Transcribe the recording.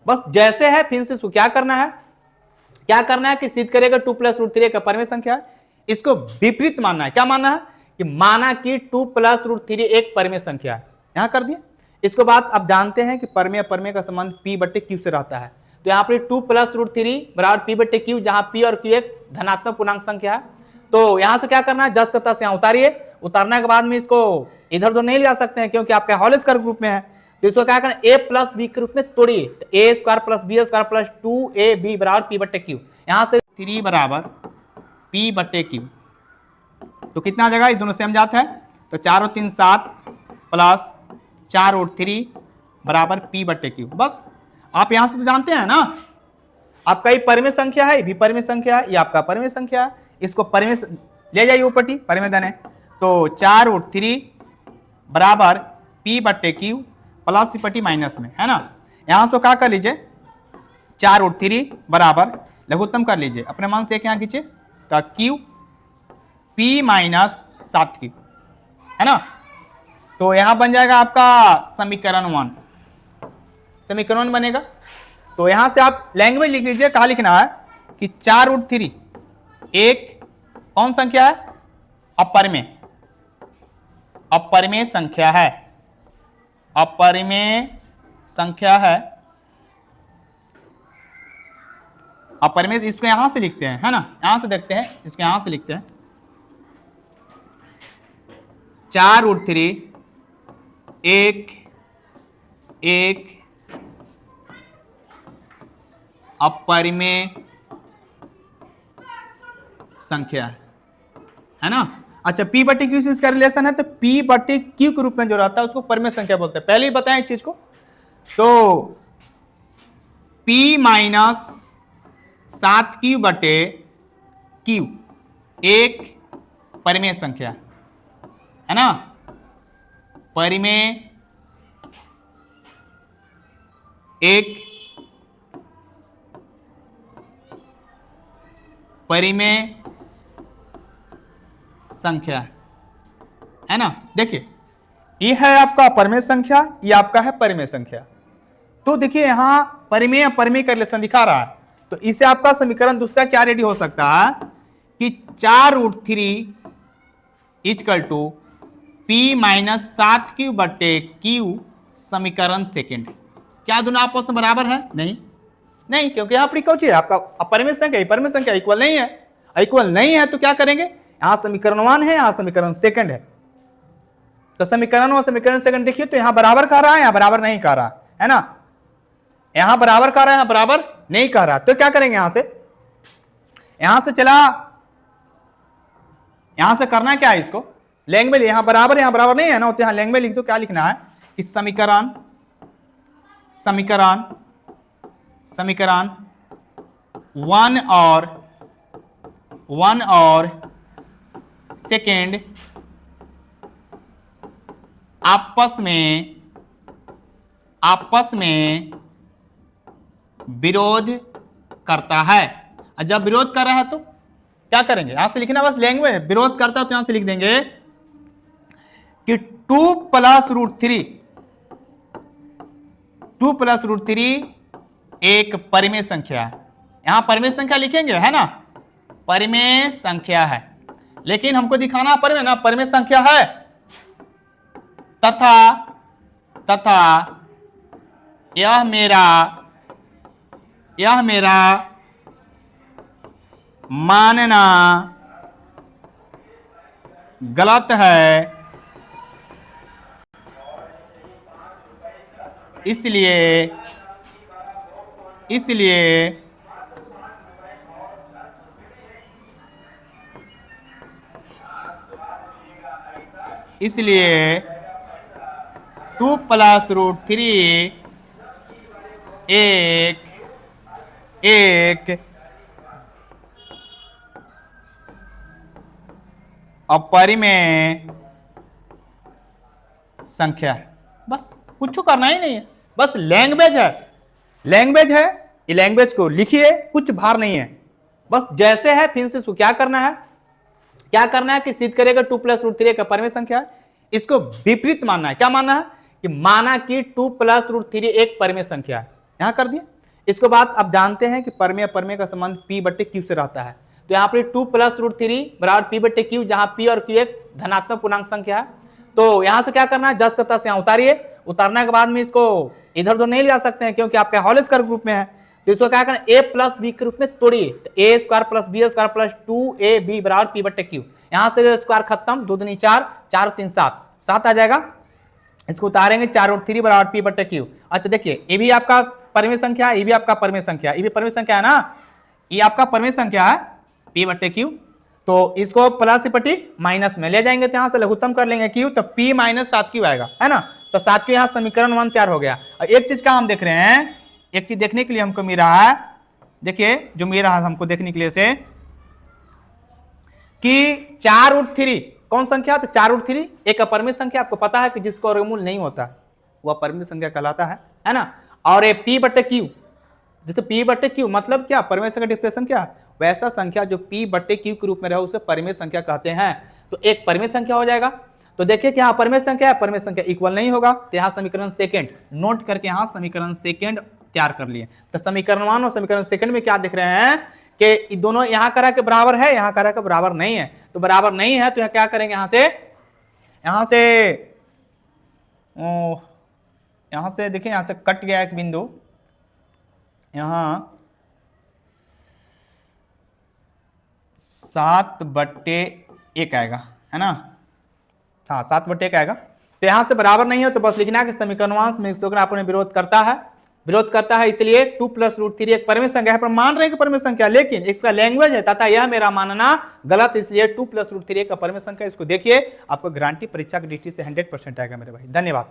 बस जैसे है फिर से इसको क्या करना है, क्या करना है कि सिद्ध करेगा 2 प्लस रूट 3 एक परिमेय संख्या है। इसको विपरीत मानना है। क्या मानना है कि माना कि 2 प्लस रूट 3 एक परिमेय संख्या है। यहां कर दिया। इसके बाद आप जानते हैं कि परिमेय परिमेय का संबंध p बटे q से रहता है। तो यहाँ पर 2 प्लस रूट 3 बराबर p बटे q, जहां p और q एक धनात्मक पूर्णांक संख्या है। तो यहां से क्या करना है, जस का तस यहाँ उतारिए। उतारने के बाद में इसको इधर उधर नहीं ले जा सकते हैं क्योंकि आपका होल स्क्वायर ग्रुप में है। तो इसको क्या करना, a प्लस बी के रूप में तोड़िए। तो A square plus B square plus 2ab बराबर p बटे q। यहां से 3 बराबर p बटे q। तो कितना आ जाएगा, ये दोनों सेम जाते हैं। तो 4 और 3 7 प्लस 4 और 3 बराबर p बटे q। बस आप यहां से तो जानते हैं ना, आपका ये परिमेय संख्या है, ये भी परिमेय संख्या है, ये आपका परिमेय संख्या है। इसको परिमेय ले जाइए ऊपटी परिमेय धन है। तो 4 और 3 बराबर p बटे q प्लस पटी माइनस में, है ना। यहां से क्या कर लीजिए, 4 और 3 बराबर लघुत्तम कर लीजिए, अपने मान से एक यहां खींचे तो q p माइनस 7q, है ना। तो यहां बन जाएगा आपका समीकरण 1, समीकरण 1 बनेगा। तो यहां से आप लैंग्वेज लिख लीजिए, कहा लिखना है कि 4 रूट 3 एक कौन संख्या है, अपरिमेय, अपरिमेय संख्या है, अपरिमेय संख्या है, अपरिमेय। इसको यहां से लिखते हैं, है ना, यहां से देखते हैं, इसको यहां से लिखते हैं 4 रूट 3 एक अपरिमेय संख्या है ना। अच्छा, p बटे q से इसका रिलेशन है, तो p बटे q के रूप में जो रहता है उसको परिमेय संख्या बोलते हैं। पहले ही बताएं इस चीज को। तो p माइनस 7q बटे q एक परिमेय संख्या है ना, परिमेय एक परिमेय संख्या है ना। देखिए ये है आपका परिमेय संख्या, ये आपका है परिमेय संख्या। तो देखिए यहां परिमेय परिमेय का रिलेशन दिखा रहा है। तो इसे आपका समीकरण दूसरा क्या रेडी हो सकता है कि 4 root 3 equal to p minus 7q बटे q समीकरण सेकेंड। क्या दोनों आपस में बराबर है? नहीं, नहीं, क्योंकि यहाँ पर क्या है आपका अपरिमेय संख्या, परिमेय संख्या इक्वल नहीं है। इक्वल नहीं है तो क्या करेंगे, यहां समीकरण 1 है, यहां समीकरण सेकंड है। तो समीकरण और समीकरण सेकंड देखिए, तो यहां बराबर कह रहा है, यहां बराबर नहीं कह रहा है ना। यहां बराबर कह रहा है, यहां बराबर नहीं कह रहा। तो क्या करेंगे, यहां से चला, यहां से करना क्या है, इसको लैंग्वेज, यहां बराबर नहीं है ना, तो यहां लैंग्वेज लिख दो। क्या लिखना है कि समीकरण 1 और सेकेंड आपस में विरोध करता है। जब विरोध कर रहा है तो क्या करेंगे, यहां से लिखना बस लैंग्वेज, विरोध करता है तो यहां से लिख देंगे कि 2 प्लस रूट 3 एक परिमेय संख्या है। यहां परिमेय संख्या लिखेंगे, है ना, परिमेय संख्या है। लेकिन हमको दिखाना परिमेय ना, परिमेय संख्या है तथा यह मेरा मानना गलत है, इसलिए इसलिए 2 प्लस रूट 3 एक अपरिमेय संख्या है। बस कुछ करना ही नहीं है, बस लैंग्वेज है, ये लैंग्वेज को लिखिए, कुछ भार नहीं है। बस जैसे है फिर से इसको क्या करना है कि सिद्ध करेगा 2 प्लस रूट 3 का परिमेय संख्या है। इसको विपरीत मानना है। क्या मानना है कि माना कि 2 प्लस रूट 3 एक परिमेय संख्या है। यहाँ कर दिए। इसके बाद अब जानते हैं कि परमेय परमेय का संबंध P बट्टे Q से रहता है, तो यहाँ पर 2 + √3 बराबर P बट्टे Q, जहाँ P और Q एक धनात्मक पूर्णांक संख्या है। तो यहाँ से क्या करना है, जस का तस यहाँ उतारिए, उतारने के बाद में इसको इधर उधर नहीं ले जा सकते हैं क्योंकि आपका होल स्क्वायर ग्रुप में है, तो इसको क्या करना, a प्लस बी के रूप में तोड़िए, तो a square plus B square plus 2ab बराबर P बट्टे Q। यहाँ से स्क्वायर खत्म, 2 दूनी 4, 4 और 3 7, 7 आ जाएगा। इसको उतारेंगे 4√3 बराबर P बट्टे Q। अच्छा देखिए, ये भी आपका परमेय संख्या है, ये भी आपका परमेय संख्या, ये भी परमेय संख्या है ना, ये आपका परमेय संख्या है P बट्टे Q। तो इसको प्लस पट्टी माइनस में ले जाएंगे, तो यहाँ से लघुत्तम कर लेंगे Q, तो P - 7Q आएगा, है ना। तो 7Q यहाँ समीकरण 1 तैयार हो गया। और एक चीज का हम देख रहे हैं, एक चीज देखने के लिए हमको मिल रहा है, देखिए जो मिल रहा है हमको देखने के लिए से कि 4√3 कौन संख्या, तो 4√3 एक अपरिमेय संख्या, आपको पता है कि जिसका वर्गमूल नहीं होता वह अपरिमेय संख्या कहलाता है ना। और ये P बट्टे Q, जैसे P बट्टे Q मतलब क्या, परिमेय संख्या डिफरेंशिएशन क्या, वैसा संख्या जो P बट्टे Q के रूप में रहे उसे परिमेय संख्या कहते हैं। तो एक परिमेय संख्या हो जाएगा। तो देखिए कि यहाँ परिमेय संख्या है, परिमेय संख्या इक्वल नहीं होगा, तो यहाँ समीकरण सेकंड नोट करके यहाँ समीकरण सेकंड तैयार कर लिए। तो समीकरण 1 और समीकरण सेकंड में क्या दिख रहे हैं कि दोनों यहाँ करा के बराबर है, यहाँ करा के बराबर नहीं है, तो बराबर नहीं है तो क्या करेंगे, यहाँ से देखिए, यहाँ से कट गया एक बिंदु, यहाँ 7/1 आएगा, है ना, हाँ 7/1 आएगा। तो यहाँ से बराबर नहीं है तो बस लिखना है कि समीकरणवांश में अपने विरोध करता है, इसलिए 2 + √3 एक परिमेय संख्या है, पर मान रहे हैं कि परिमेय संख्या, लेकिन इसका लैंग्वेज है तथा यह मेरा मानना गलत, इसलिए 2 + √3 एक परिमेय संख्या। इसको देखिए, आपको गारंटी परीक्षा की दृष्टि से 100% आएगा मेरे भाई। धन्यवाद।